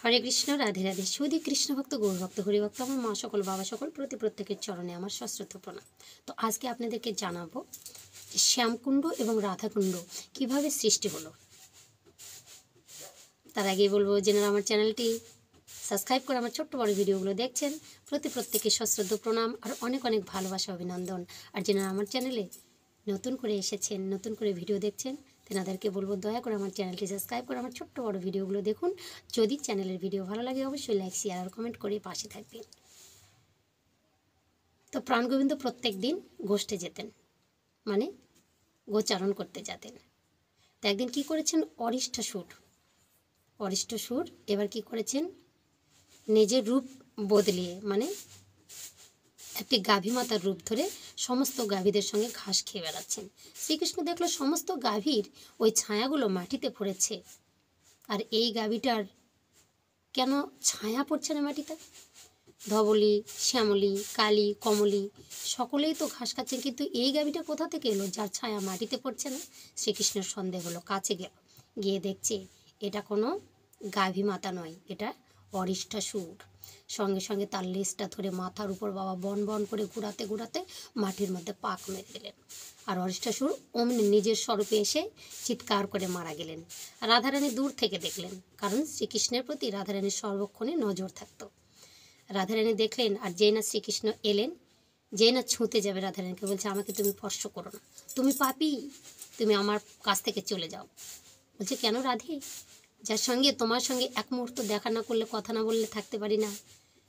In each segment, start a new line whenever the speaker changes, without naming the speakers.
হরে কৃষ্ণ, রাধে রাধে। সুধী কৃষ্ণ ভক্ত, গৌর ভক্ত, হরিভক্ত, আমার মা সকল, বাবা সকল, প্রত্যেকের চরণে আমার সশ্রদ্ধ প্রণাম। তো আজকে আপনাদেরকে জানাবো যে শ্যামকুণ্ড এবং রাধাকুণ্ড কিভাবে সৃষ্টি হলো। তার আগেই বলবো, যেনারা আমার চ্যানেলটি সাবস্ক্রাইব করে আমার ছোট্ট বড় ভিডিওগুলো দেখছেন, প্রত্যেকের সশ্রদ্ধ প্রণাম আর অনেক অনেক ভালোবাসা, অভিনন্দন। আর যেনারা আমার চ্যানেলে নতুন করে এসেছেন, নতুন করে ভিডিও দেখছেন, তেনাদেরকে বলবো দয়া করে আমার চ্যানেলটি সাবস্ক্রাইব করে আমার ছোট্ট বড় ভিডিওগুলো দেখুন। যদি চ্যানেলের ভিডিও ভালো লাগে অবশ্যই লাইক, শেয়ার আর কমেন্ট করে পাশে থাকবেন। তো প্রাণগোবিন্দ প্রত্যেক দিন গোষ্ঠে যেতেন, মানে গোচারণ করতে যেতেন। তো একদিন কী করেছেন, অরিষ্টসুর এবার কি করেছেন, নিজের রূপ বদলিয়ে, মানে একটি গাভী মাতার রূপ ধরে সমস্ত গাভীদের সঙ্গে ঘাস খেয়ে বেড়াচ্ছেন। শ্রীকৃষ্ণ দেখলো সমস্ত গাভীর ওই ছায়াগুলো মাটিতে পড়েছে, আর এই গাভীটার কেন ছায়া পড়ছে না মাটিতে? ধবলি, শ্যামলী, কালী, কমলী সকলেই তো ঘাস খাচ্ছেন, কিন্তু এই গাভীটা কোথা থেকে এলো যার ছায়া মাটিতে পড়ছে না? শ্রীকৃষ্ণের সন্দেহ হলো, কাছে গেল, গিয়ে দেখছে এটা কোনো গাভী মাতা নয়, এটা অরিষ্টাসুর। সঙ্গে সঙ্গে তার লেজটা ধরে মাথার উপর বাবা বন বন করে ঘুরাতে ঘুরাতে মাটির মধ্যে পাক মেরে দিলেন। আর অরিষ্টাসুর অমনি নিজের স্বরূপে এসে চিৎকার করে মারা গেলেন। রাধারানী দূর থেকে দেখলেন, কারণ শ্রীকৃষ্ণের প্রতি রাধারানীর সর্বক্ষণে নজর থাকতো। রাধারানী দেখলেন, আর যেই না শ্রীকৃষ্ণ এলেন, যেই না ছুঁতে যাবে রাধারানীকে, বলছে আমাকে তুমি স্পর্শ করো না, তুমি পাপী, তুমি আমার কাছ থেকে চলে যাও। বলছে কেন রাধে? যার সঙ্গে তোমার সঙ্গে এক মুহূর্ত দেখা না করলে, কথা না বললে থাকতে পারি না,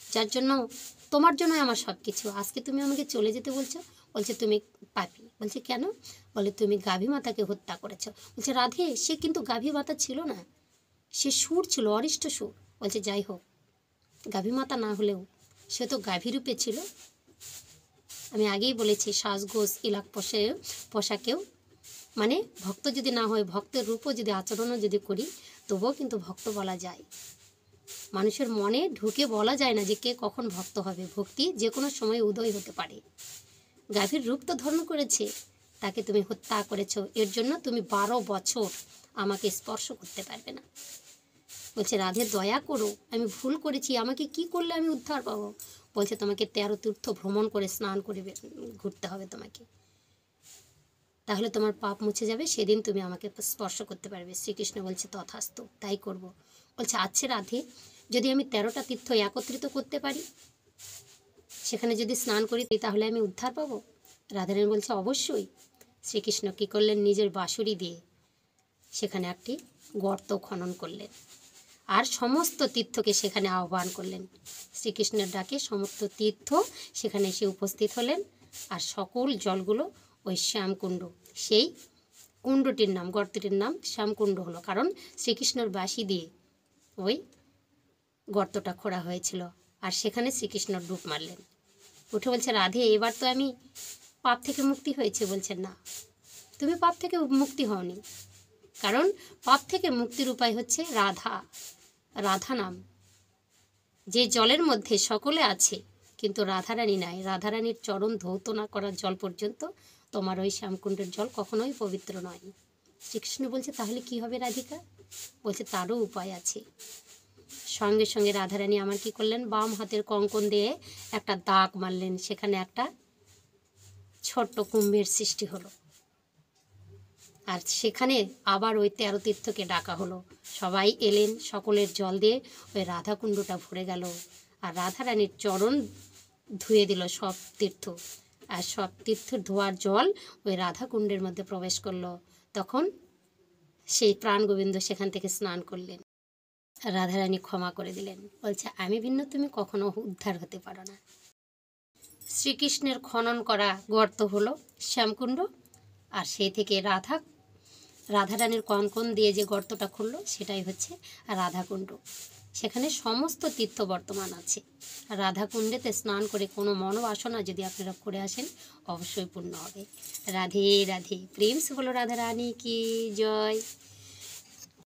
যার জন্য তোমার জন্যই আমার সব কিছু, আজকে তুমি আমাকে চলে যেতে বলছো? বলছে তুমি পাপী। বলছে কেন? বলে তুমি গাভী মাতাকে হত্যা করেছো। বলছে রাধে, সে কিন্তু গাভী মাতা ছিল না, সে সুর ছিল, অরিষ্ট সুর। বলছে যাই হোক, গাভী মাতা না হলেও সে তো গাভী রূপে ছিল। আমি আগেই বলেছি, সাজগোজ ইলাক পোশাকেও, মানে ভক্ত যদি না হয়, ভক্তের রূপও যদি, আচরণও যদি করি, তবুও কিন্তু ভক্ত বলা যায়। মানুষের মনে ঢুকে বলা যায় না যে কে কখন ভক্ত হবে। ভক্তি যে কোনো সময় উদয় হতে পারে। গাভীর রূপ তো ধারণ করেছে, তাকে তুমি হত্যা করেছো, এর জন্য তুমি 12 বছর আমাকে স্পর্শ করতে পারবে না। বলছে রাধে দয়া করো, আমি ভুল করেছি, আমাকে কি করলে আমি উদ্ধার পাবো? বলছে তোমাকে 13 তীর্থ ভ্রমণ করে, স্নান করে ঘুরতে হবে তোমাকে, তাহলে তোমার পাপ মুছে যাবে, সেদিন তুমি আমাকে স্পর্শ করতে পারবে। শ্রীকৃষ্ণ বলছে তথাস্তু, তাই করব। বলছে আচ্ছা রাধে, যদি আমি 13টা তীর্থ একত্রিত করতে পারি, সেখানে যদি স্নান করি, তাহলে আমি উদ্ধার পাবো? রাধারানী বলছে অবশ্যই। শ্রীকৃষ্ণ কী করলেন, নিজের বাঁশুরি দিয়ে সেখানে একটি গর্ত খনন করলেন, আর সমস্ত তীর্থকে সেখানে আহ্বান করলেন। শ্রীকৃষ্ণের ডাকে সমস্ত তীর্থ সেখানে এসে উপস্থিত হলেন, আর সকল জলগুলো ওই শ্যামকুণ্ড, সেই কুণ্ডটির নাম, গর্তটির নাম শ্যামকুণ্ড হলো, কারণ শ্রীকৃষ্ণর বাঁশি দিয়ে ওই গর্তটা খোঁড়া হয়েছিল। আর সেখানে শ্রীকৃষ্ণ ডুব মারলেন। উঠে বলছে রাধে, এবার তো আমি পাপ থেকে মুক্তি হয়েছে। বলছেন না, তুমি পাপ থেকে মুক্তি হওনি, কারণ পাপ থেকে মুক্তির উপায় হচ্ছে রাধা নাম। যে জলের মধ্যে সকলে আছে, কিন্তু রাধারানী নাই, রাধারানীর চরণ ধৌত না করার জল পর্যন্ত তোমার ওই শ্যামকুণ্ডের জল কখনোই পবিত্র নয়। শ্রীকৃষ্ণ বলছে তাহলে কি হবে রাধিকা? বলছে তারও উপায় আছে। সঙ্গে সঙ্গে রাধারানী আমার কি করলেন, বাম হাতের কঙ্কন দিয়ে একটা দাগ মারলেন, সেখানে একটা ছোট্ট কুম্ভের সৃষ্টি হলো। আর সেখানে আবার ওই 13 তীর্থকে ডাকা হলো, সবাই এলেন, সকলের জল দিয়ে ওই রাধাকুণ্ডটা ভরে গেল। আর রাধারানীর চরণ ধুয়ে দিল সব তীর্থ, আর সব তীর্থ ধোয়ার জল ওই রাধাকুণ্ডের মধ্যে প্রবেশ করলো। তখন সেই প্রাণগোবিন্দ সেখান থেকে স্নান করলেন। রাধারানী ক্ষমা করে দিলেন, বলছে আমি ভিন্ন তুমি কখনো উদ্ধার হতে পারো না। শ্রীকৃষ্ণের খনন করা গর্ত হলো শ্যামকুণ্ড, আর সেই থেকে রাধারানীর কঙ্কন দিয়ে যে গর্তটা খুললো, সেটাই হচ্ছে রাধাকুণ্ড। সেখানে সমস্ত তীর্থ বর্তমান আছে। রাধাকুণ্ডেতে স্নান করে কোনো মনোবাসনা যদি আপনারা করে আসেন, অবশ্যই পূর্ণ হবে। রাধে রাধে। প্রেম সে বলো রাধারানী কি জয়।